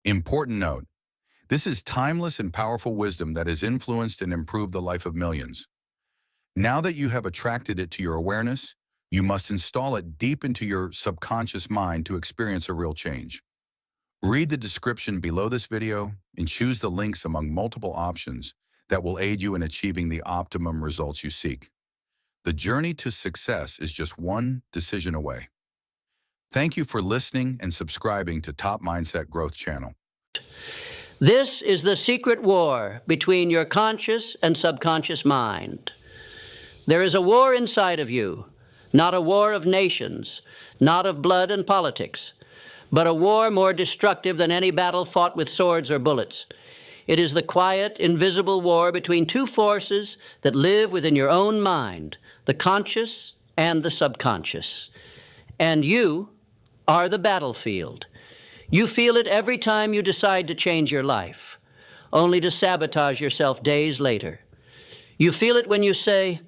Important note: this is timeless and powerful wisdom that has influenced and improved the life of millions. Now that you have attracted it to your awareness, you must install it deep into your subconscious mind to experience a real change. Read the description below this video and choose the links among multiple options that will aid you in achieving the optimum results you seek. The journey to success is just one decision away. Thank you for listening and subscribing to Top Mindset Growth Channel. This is the secret war between your conscious and subconscious mind. There is a war inside of you, not a war of nations, not of blood and politics, but a war more destructive than any battle fought with swords or bullets. It is the quiet, invisible war between two forces that live within your own mind, the conscious and the subconscious. And you are the battlefield. You feel it every time you decide to change your life, only to sabotage yourself days later. You feel it when you say,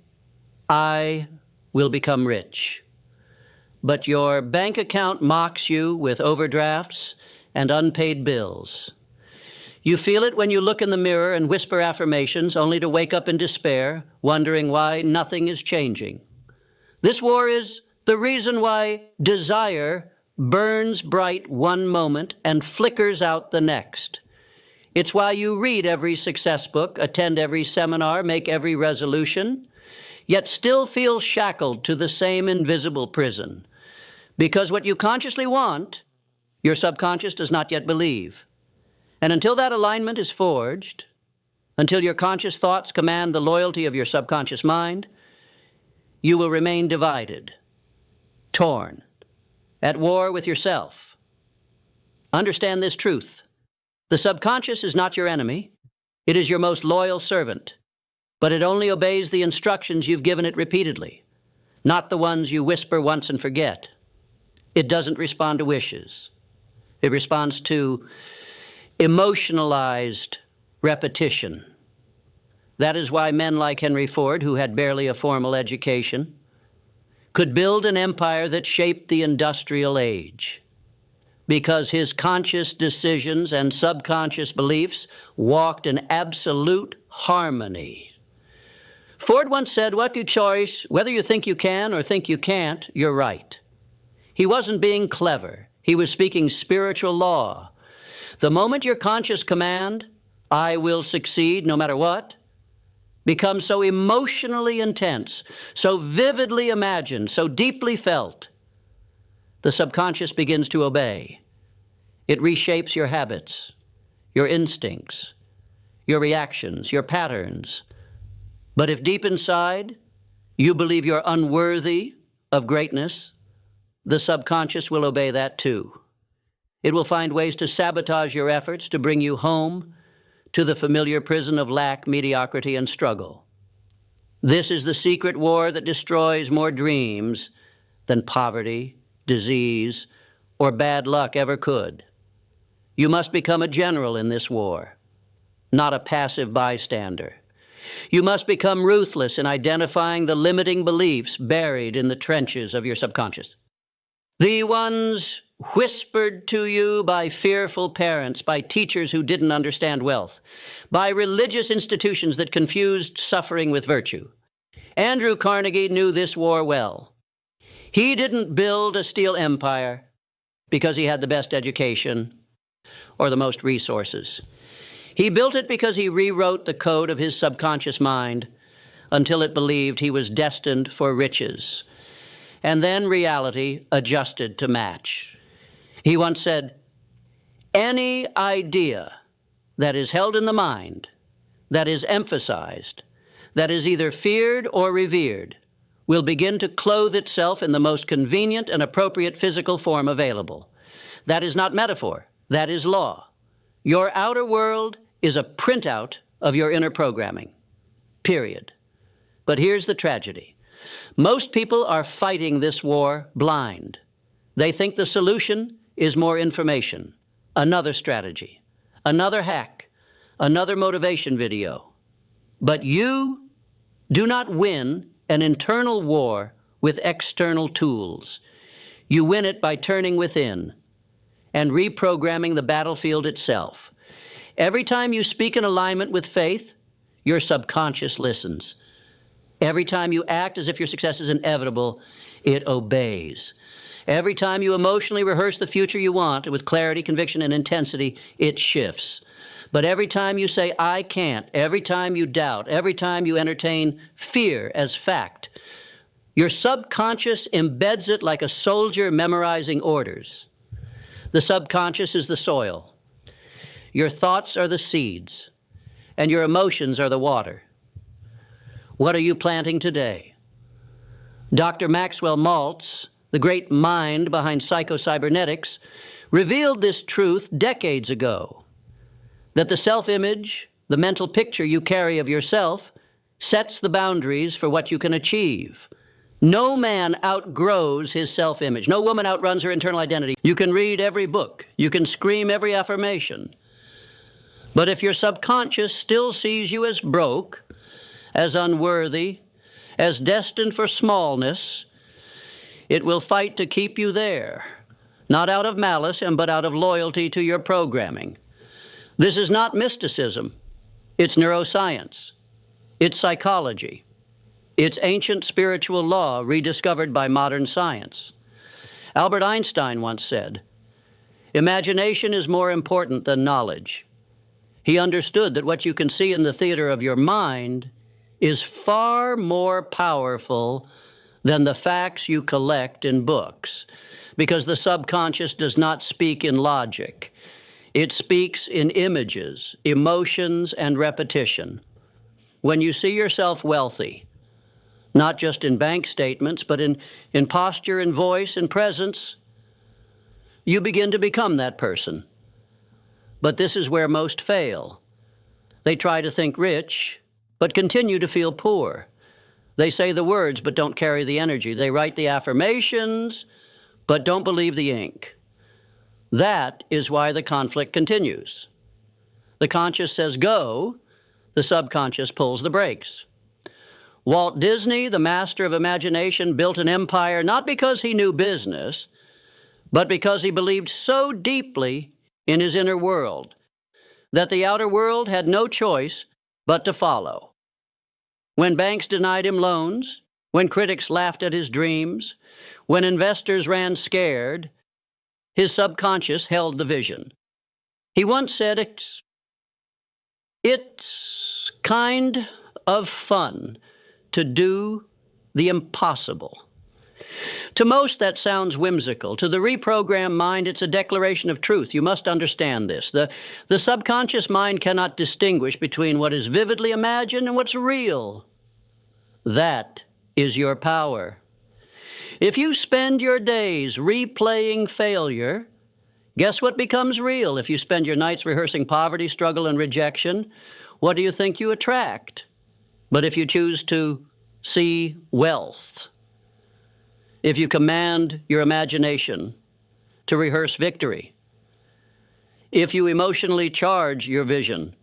"I will become rich." But your bank account mocks you with overdrafts and unpaid bills. You feel it when you look in the mirror and whisper affirmations only to wake up in despair, wondering why nothing is changing. This war is the reason why desire burns bright one moment and flickers out the next. It's why you read every success book, attend every seminar, make every resolution, yet still feel shackled to the same invisible prison. Because what you consciously want, your subconscious does not yet believe. And until that alignment is forged, until your conscious thoughts command the loyalty of your subconscious mind, you will remain divided, torn, at war with yourself. Understand this truth. The subconscious is not your enemy. It is your most loyal servant, but it only obeys the instructions you've given it repeatedly, not the ones you whisper once and forget. It doesn't respond to wishes. It responds to emotionalized repetition. That is why men like Henry Ford, who had barely a formal education, could build an empire that shaped the industrial age, because his conscious decisions and subconscious beliefs walked in absolute harmony. Ford once said, "What you choose, whether you think you can or think you can't, you're right." He wasn't being clever. He was speaking spiritual law. The moment your conscious command, "I will succeed no matter what," becomes so emotionally intense, so vividly imagined, so deeply felt, the subconscious begins to obey. It reshapes your habits, your instincts, your reactions, your patterns. But if deep inside you believe you're unworthy of greatness, the subconscious will obey that too. It will find ways to sabotage your efforts to bring you home to the familiar prison of lack, mediocrity, and struggle. This is the secret war that destroys more dreams than poverty, disease, or bad luck ever could. You must become a general in this war, not a passive bystander. You must become ruthless in identifying the limiting beliefs buried in the trenches of your subconscious. The ones whispered to you by fearful parents, by teachers who didn't understand wealth, by religious institutions that confused suffering with virtue. Andrew Carnegie knew this war well. He didn't build a steel empire because he had the best education or the most resources. He built it because he rewrote the code of his subconscious mind until it believed he was destined for riches. And then reality adjusted to match. He once said, "Any idea that is held in the mind, that is emphasized, that is either feared or revered, will begin to clothe itself in the most convenient and appropriate physical form available. That is not metaphor, that is law. Your outer world is a printout of your inner programming, period." But here's the tragedy. Most people are fighting this war blind. They think the solution is more information, another strategy, another hack, another motivation video. But you do not win an internal war with external tools. You win it by turning within and reprogramming the battlefield itself. Every time you speak in alignment with faith, your subconscious listens. Every time you act as if your success is inevitable, it obeys. Every time you emotionally rehearse the future you want with clarity, conviction, and intensity, it shifts. But every time you say, I can't, every time you doubt, every time you entertain fear as fact, your subconscious embeds it like a soldier memorizing orders. The subconscious is the soil. Your thoughts are the seeds, and your emotions are the water. What are you planting today? Dr. Maxwell Maltz, the great mind behind psychocybernetics, revealed this truth decades ago, that the self-image, the mental picture you carry of yourself, sets the boundaries for what you can achieve. No man outgrows his self-image. No woman outruns her internal identity. You can read every book. You can scream every affirmation. But if your subconscious still sees you as broke, as unworthy, as destined for smallness, it will fight to keep you there, not out of malice, but out of loyalty to your programming. This is not mysticism. It's neuroscience. It's psychology. It's ancient spiritual law rediscovered by modern science. Albert Einstein once said, "Imagination is more important than knowledge." He understood that what you can see in the theater of your mind is far more powerful than the facts you collect in books, because the subconscious does not speak in logic. It speaks in images, emotions, and repetition. When you see yourself wealthy, not just in bank statements, but in posture and voice and presence, you begin to become that person. But this is where most fail. They try to think rich, but continue to feel poor. They say the words, but don't carry the energy. They write the affirmations, but don't believe the ink. That is why the conflict continues. The conscious says go, the subconscious pulls the brakes. Walt Disney, the master of imagination, built an empire not because he knew business, but because he believed so deeply in his inner world that the outer world had no choice but to follow. When banks denied him loans, when critics laughed at his dreams, when investors ran scared, his subconscious held the vision. He once said, it's kind of fun to do the impossible. To most, that sounds whimsical. To the reprogrammed mind, it's a declaration of truth. You must understand this. The subconscious mind cannot distinguish between what is vividly imagined and what's real. That is your power. If you spend your days replaying failure, guess what becomes real? If you spend your nights rehearsing poverty, struggle, and rejection, what do you think you attract? But if you choose to see wealth, if you command your imagination to rehearse victory, if you emotionally charge your vision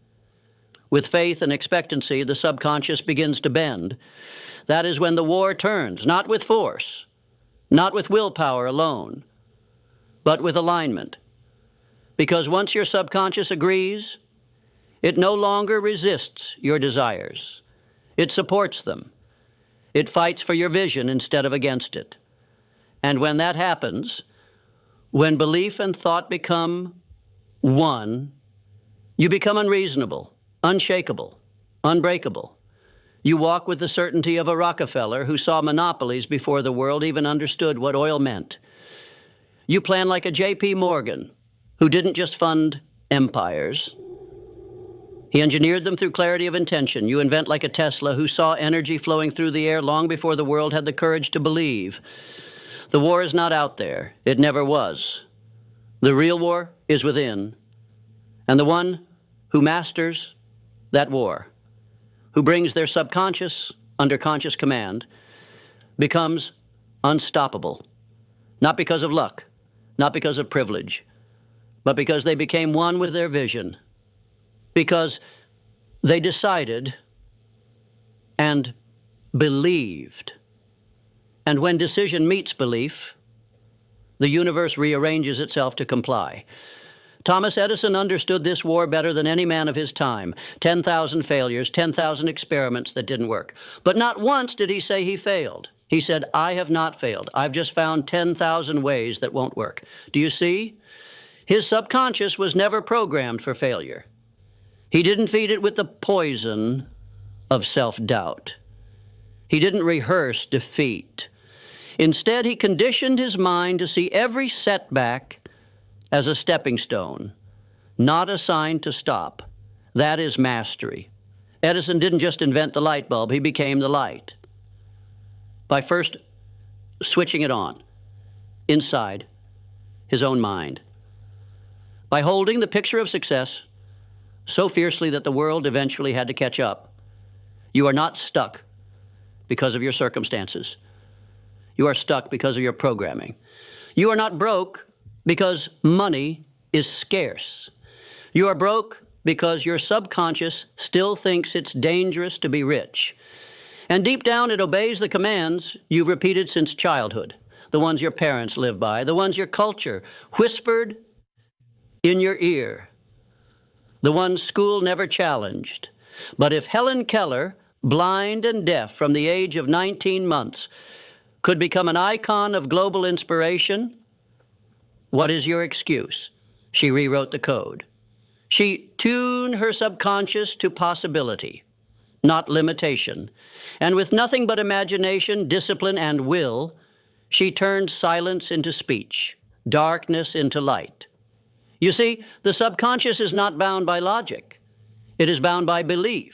with faith and expectancy, the subconscious begins to bend. That is when the war turns, not with force, not with willpower alone, but with alignment. Because once your subconscious agrees, it no longer resists your desires. It supports them. It fights for your vision instead of against it. And when that happens, when belief and thought become one, you become unreasonable, unshakable, unbreakable. You walk with the certainty of a Rockefeller who saw monopolies before the world even understood what oil meant. You plan like a J.P. Morgan, who didn't just fund empires. He engineered them through clarity of intention. You invent like a Tesla who saw energy flowing through the air long before the world had the courage to believe. The war is not out there. It never was. The real war is within. And the one who masters that war, who brings their subconscious under conscious command, becomes unstoppable. Not because of luck, not because of privilege, but because they became one with their vision. Because they decided and believed. And when decision meets belief, the universe rearranges itself to comply. Thomas Edison understood this war better than any man of his time. 10,000 failures, 10,000 experiments that didn't work. But not once did he say he failed. He said, I have not failed. I've just found 10,000 ways that won't work. Do you see? His subconscious was never programmed for failure. He didn't feed it with the poison of self-doubt. He didn't rehearse defeat. Instead, he conditioned his mind to see every setback as a stepping stone, not a sign to stop. That is mastery. Edison didn't just invent the light bulb, he became the light. By first switching it on inside his own mind. By holding the picture of success so fiercely that the world eventually had to catch up. You are not stuck because of your circumstances. You are stuck because of your programming. You are not broke because money is scarce. You are broke because your subconscious still thinks it's dangerous to be rich. And deep down it obeys the commands you've repeated since childhood, the ones your parents live by, the ones your culture whispered in your ear, the ones school never challenged. But if Helen Keller, blind and deaf from the age of 19 months, could become an icon of global inspiration, what is your excuse? She rewrote the code. She tuned her subconscious to possibility, not limitation. And with nothing but imagination, discipline, and will, she turned silence into speech, darkness into light. You see, the subconscious is not bound by logic. It is bound by belief.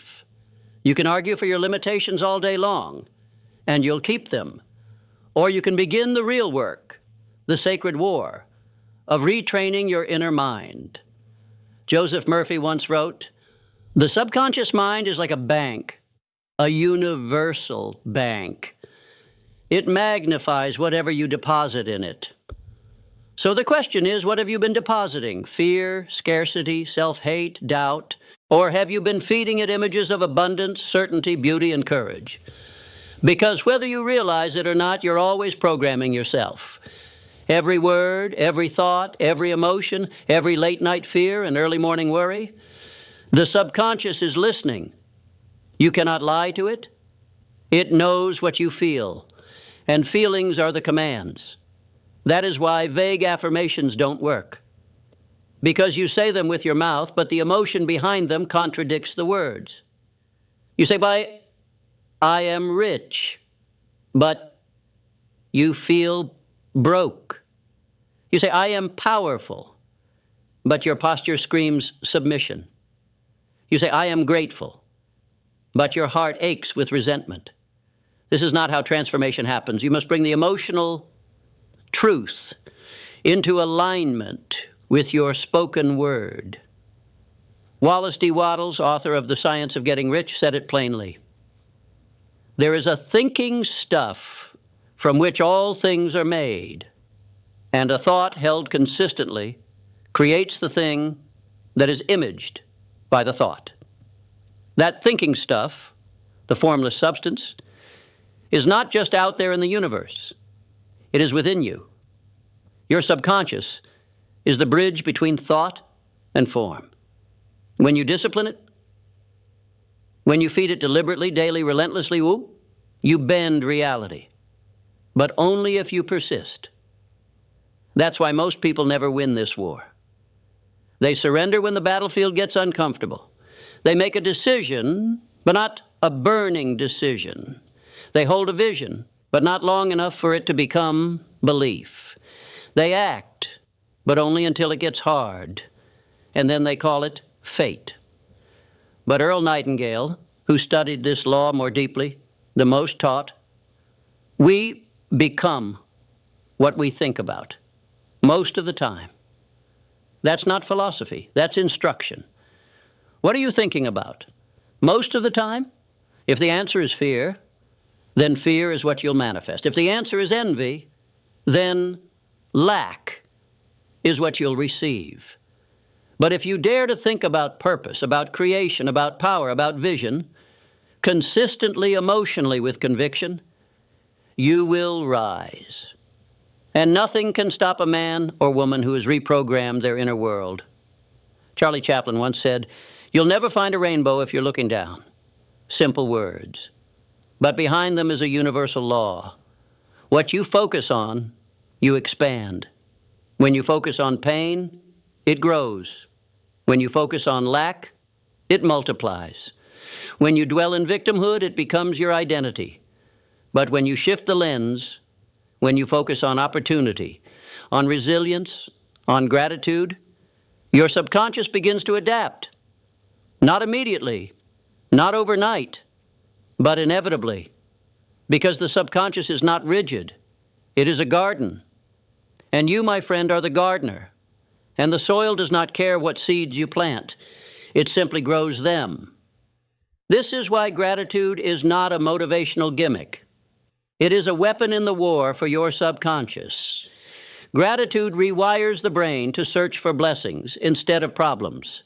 You can argue for your limitations all day long, and you'll keep them. Or you can begin the real work, the sacred war, of retraining your inner mind. Joseph Murphy once wrote, "The subconscious mind is like a bank, a universal bank. It magnifies whatever you deposit in it." So the question is, what have you been depositing? Fear, scarcity, self-hate, doubt? Or have you been feeding it images of abundance, certainty, beauty, and courage? Because whether you realize it or not, you're always programming yourself. Every word, every thought, every emotion, every late-night fear and early morning worry, the subconscious is listening. You cannot lie to it. It knows what you feel, and feelings are the commands. That is why vague affirmations don't work. Because you say them with your mouth, but the emotion behind them contradicts the words. You say, I am rich, but you feel broke. You say, I am powerful, but your posture screams submission. You say, I am grateful, but your heart aches with resentment. This is not how transformation happens. You must bring the emotional truth into alignment with your spoken word. Wallace D. Wattles, author of The Science of Getting Rich, said it plainly. There is a thinking stuff from which all things are made, and a thought held consistently creates the thing that is imaged by the thought. That thinking stuff, the formless substance, is not just out there in the universe. It is within you. Your subconscious is the bridge between thought and form. When you discipline it, when you feed it deliberately, daily, relentlessly, you bend reality. But only if you persist. That's why most people never win this war. They surrender when the battlefield gets uncomfortable. They make a decision, but not a burning decision. They hold a vision, but not long enough for it to become belief. They act, but only until it gets hard, and then they call it fate. But Earl Nightingale, who studied this law more deeply, the most taught, we become what we think about most of the time. That's not philosophy, that's instruction. What are you thinking about? Most of the time? If the answer is fear, then fear is what you'll manifest. If the answer is envy, then lack is what you'll receive. But if you dare to think about purpose, about creation, about power, about vision, consistently, emotionally, with conviction, you will rise. And nothing can stop a man or woman who has reprogrammed their inner world. Charlie Chaplin once said, "You'll never find a rainbow if you're looking down." Simple words. But behind them is a universal law. What you focus on, you expand. When you focus on pain, it grows. When you focus on lack, it multiplies. When you dwell in victimhood, it becomes your identity. But when you shift the lens, when you focus on opportunity, on resilience, on gratitude, your subconscious begins to adapt. Not immediately, not overnight, but inevitably. Because the subconscious is not rigid. It is a garden. And you, my friend, are the gardener. And the soil does not care what seeds you plant. It simply grows them. This is why gratitude is not a motivational gimmick. It is a weapon in the war for your subconscious. Gratitude rewires the brain to search for blessings instead of problems.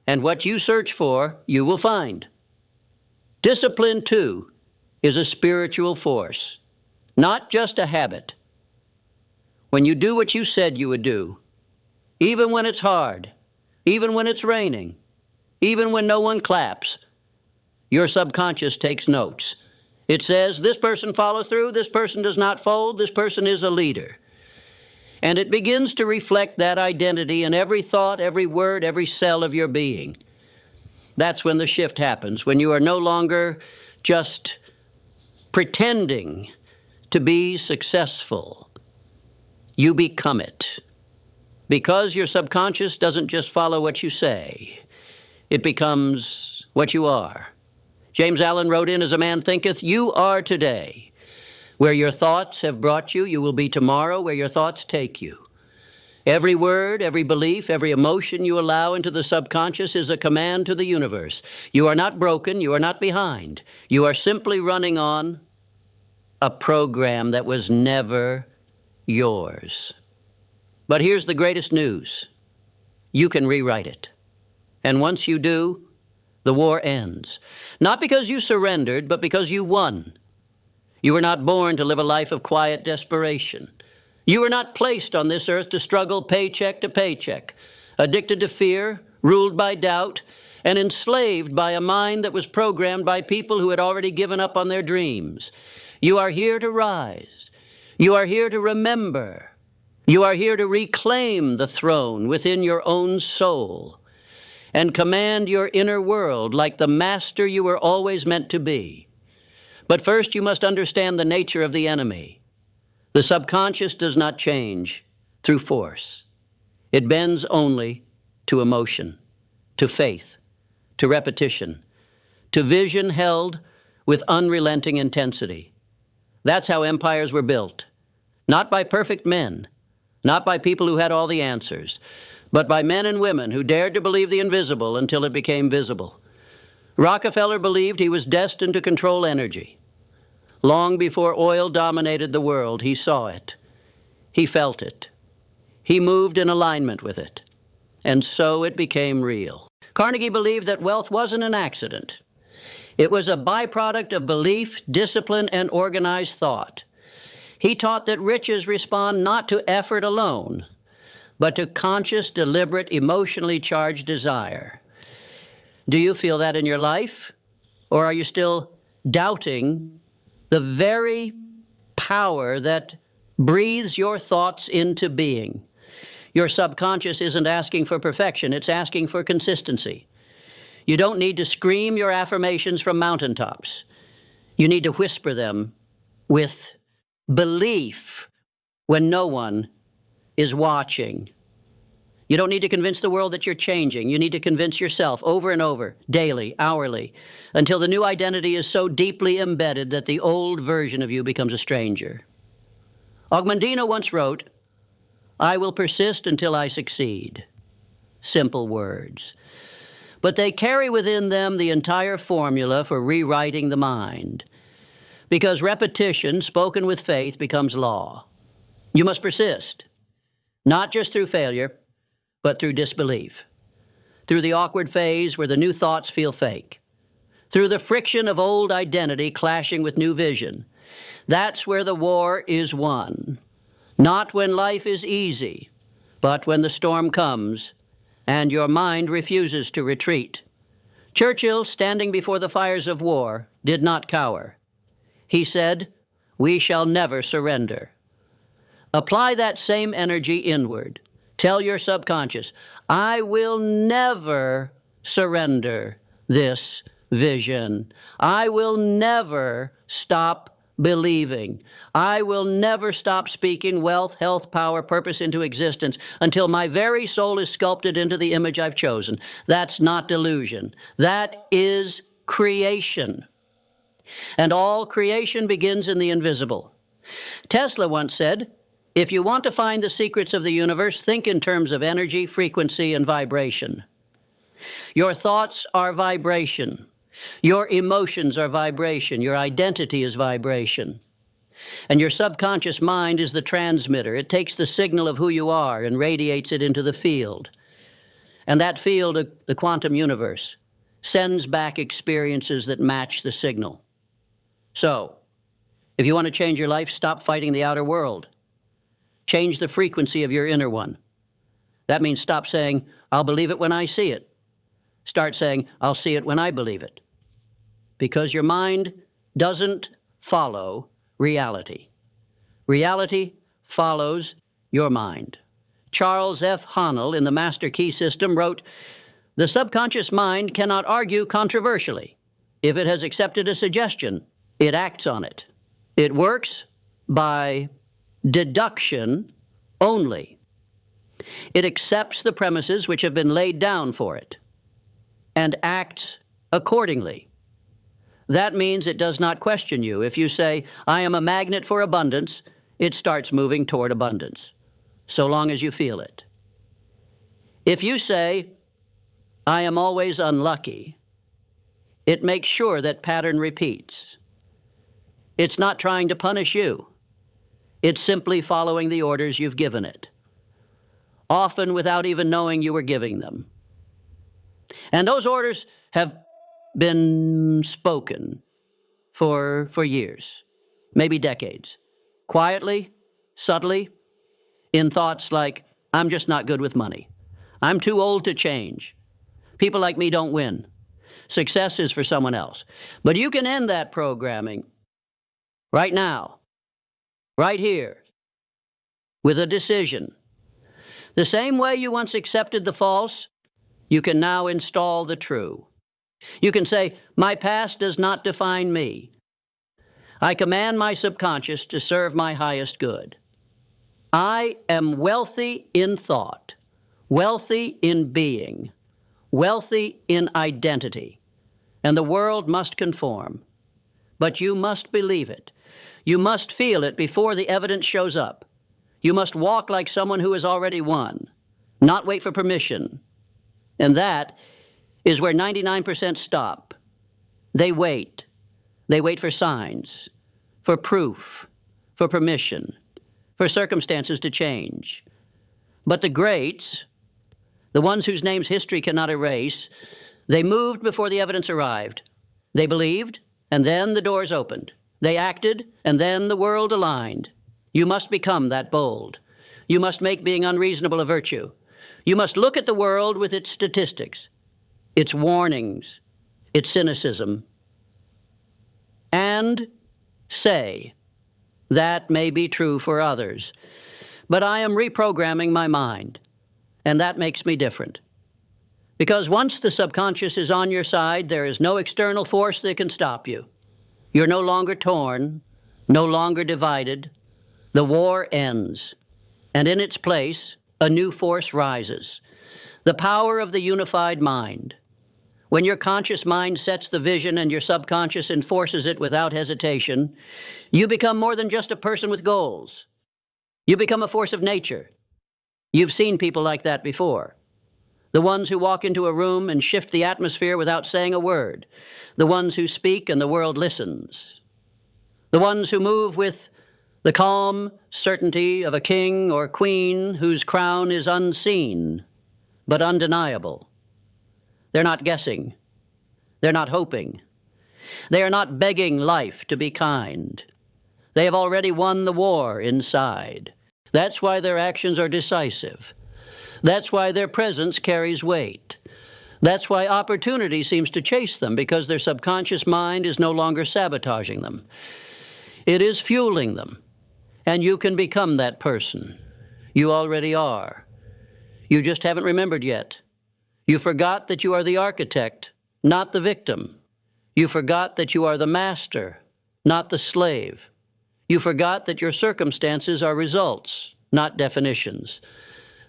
And what you search for, you will find. Discipline, too, is a spiritual force, not just a habit. When you do what you said you would do, even when it's hard, even when it's raining, even when no one claps, your subconscious takes notes. It says, this person follows through, this person does not fold, this person is a leader. And it begins to reflect that identity in every thought, every word, every cell of your being. That's when the shift happens, when you are no longer just pretending to be successful. You become it. Because your subconscious doesn't just follow what you say, it becomes what you are. James Allen wrote in, "As a man thinketh, you are today. Where your thoughts have brought you, you will be tomorrow where your thoughts take you." Every word, every belief, every emotion you allow into the subconscious is a command to the universe. You are not broken, you are not behind. You are simply running on a program that was never yours. But here's the greatest news. You can rewrite it. And once you do, the war ends. Not because you surrendered, but because you won. You were not born to live a life of quiet desperation. You were not placed on this earth to struggle paycheck to paycheck, addicted to fear, ruled by doubt, and enslaved by a mind that was programmed by people who had already given up on their dreams. You are here to rise. You are here to remember. You are here to reclaim the throne within your own soul and command your inner world like the master you were always meant to be. But first you must understand the nature of the enemy. The subconscious does not change through force. It bends only to emotion, to faith, to repetition, to vision held with unrelenting intensity. That's how empires were built. Not by perfect men, not by people who had all the answers, but by men and women who dared to believe the invisible until it became visible. Rockefeller believed he was destined to control energy. Long before oil dominated the world, he saw it. He felt it. He moved in alignment with it. And so it became real. Carnegie believed that wealth wasn't an accident. It was a byproduct of belief, discipline, and organized thought. He taught that riches respond not to effort alone, but to conscious, deliberate, emotionally charged desire. Do you feel that in your life? Or are you still doubting the very power that breathes your thoughts into being? Your subconscious isn't asking for perfection, it's asking for consistency. You don't need to scream your affirmations from mountaintops. You need to whisper them with belief when no one is watching. You don't need to convince the world that you're changing. You need to convince yourself over and over, daily, hourly, until the new identity is so deeply embedded that the old version of you becomes a stranger. Ogmandino once wrote, "I will persist until I succeed." Simple words. But they carry within them the entire formula for rewriting the mind. Because repetition, spoken with faith, becomes law. You must persist, not just through failure, but through disbelief, through the awkward phase where the new thoughts feel fake, through the friction of old identity clashing with new vision. That's where the war is won. Not when life is easy, but when the storm comes and your mind refuses to retreat. Churchill, standing before the fires of war, did not cower. He said, "We shall never surrender." Apply that same energy inward. Tell your subconscious, "I will never surrender this vision. I will never stop believing. I will never stop speaking wealth, health, power, purpose into existence until my very soul is sculpted into the image I've chosen." That's not delusion. That is creation. And all creation begins in the invisible. Tesla once said, "If you want to find the secrets of the universe, think in terms of energy, frequency, and vibration." Your thoughts are vibration. Your emotions are vibration. Your identity is vibration. And your subconscious mind is the transmitter. It takes the signal of who you are and radiates it into the field. And that field, the quantum universe, sends back experiences that match the signal. So, if you want to change your life, stop fighting the outer world. Change the frequency of your inner one. That means stop saying, "I'll believe it when I see it." Start saying, "I'll see it when I believe it." Because your mind doesn't follow reality. Reality follows your mind. Charles F. Haanel, in the Master Key System, wrote, "The subconscious mind cannot argue controversially. If it has accepted a suggestion, it acts on it. It works by deduction only. It accepts the premises which have been laid down for it and acts accordingly. That means it does not question you. If you say, 'I am a magnet for abundance,' it starts moving toward abundance, so long as you feel it. If you say, 'I am always unlucky,' it makes sure that pattern repeats. It's not trying to punish you. It's simply following the orders you've given it, often without even knowing you were giving them. And those orders have been spoken for years, maybe decades, quietly, subtly, in thoughts like, 'I'm just not good with money. I'm too old to change. People like me don't win. Success is for someone else.' But you can end that programming right now, right here, with a decision. The same way you once accepted the false, you can now install the true. You can say, 'My past does not define me. I command my subconscious to serve my highest good. I am wealthy in thought, wealthy in being, wealthy in identity, and the world must conform. But you must believe it. You must feel it before the evidence shows up. You must walk like someone who has already won, not wait for permission. And that is where 99% stop. They wait. They wait for signs, for proof, for permission, for circumstances to change. But the greats, the ones whose names history cannot erase, they moved before the evidence arrived. They believed, and then the doors opened. They acted, and then the world aligned. You must become that bold. You must make being unreasonable a virtue. You must look at the world with its statistics, its warnings, its cynicism, and say, "That may be true for others, but I am reprogramming my mind, and that makes me different." Because once the subconscious is on your side, there is no external force that can stop you. You're no longer torn, no longer divided. The war ends, and in its place, a new force rises. The power of the unified mind. When your conscious mind sets the vision and your subconscious enforces it without hesitation, you become more than just a person with goals. You become a force of nature. You've seen people like that before. The ones who walk into a room and shift the atmosphere without saying a word. The ones who speak and the world listens. The ones who move with the calm certainty of a king or queen whose crown is unseen, but undeniable. They're not guessing. They're not hoping. They are not begging life to be kind. They have already won the war inside. That's why their actions are decisive. That's why their presence carries weight. That's why opportunity seems to chase them, because their subconscious mind is no longer sabotaging them. It is fueling them, and you can become that person. You already are. You just haven't remembered yet. You forgot that you are the architect, not the victim. You forgot that you are the master, not the slave. You forgot that your circumstances are results, not definitions.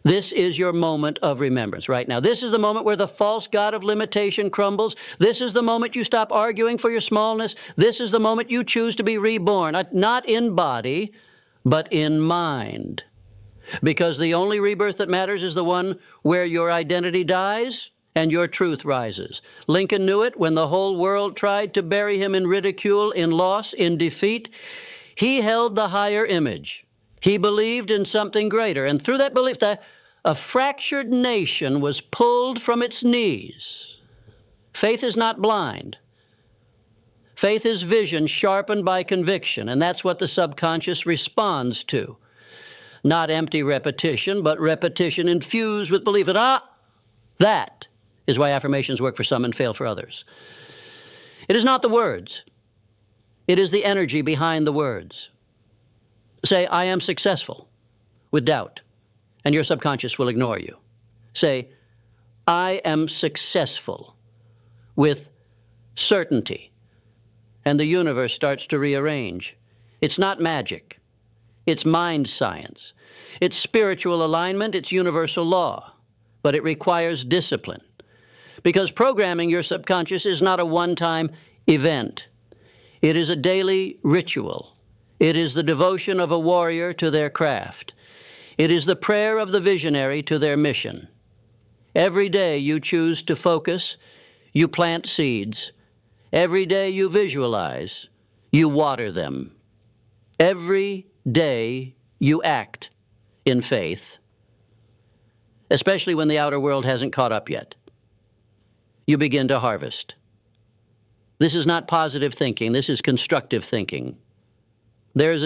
This is your moment of remembrance right now. This is the moment where the false god of limitation crumbles. This is the moment you stop arguing for your smallness. This is the moment you choose to be reborn, not in body, but in mind. Because the only rebirth that matters is the one where your identity dies and your truth rises. Lincoln knew it when the whole world tried to bury him in ridicule, in loss, in defeat. He held the higher image. He believed in something greater, and through that belief, a fractured nation was pulled from its knees. Faith is not blind. Faith is vision sharpened by conviction, and that's what the subconscious responds to. Not empty repetition, but repetition infused with belief that is why affirmations work for some and fail for others. It is not the words. It is the energy behind the words. Say, I am successful, with doubt, and your subconscious will ignore you. Say, I am successful, with certainty, and the universe starts to rearrange. It's not magic. It's mind science. It's spiritual alignment. It's universal law. But it requires discipline. Because programming your subconscious is not a one-time event. It is a daily ritual. It is the devotion of a warrior to their craft. It is the prayer of the visionary to their mission. Every day you choose to focus, you plant seeds. Every day you visualize, you water them. Every day you act in faith, especially when the outer world hasn't caught up yet. You begin to harvest. This is not positive thinking. This is constructive thinking. There's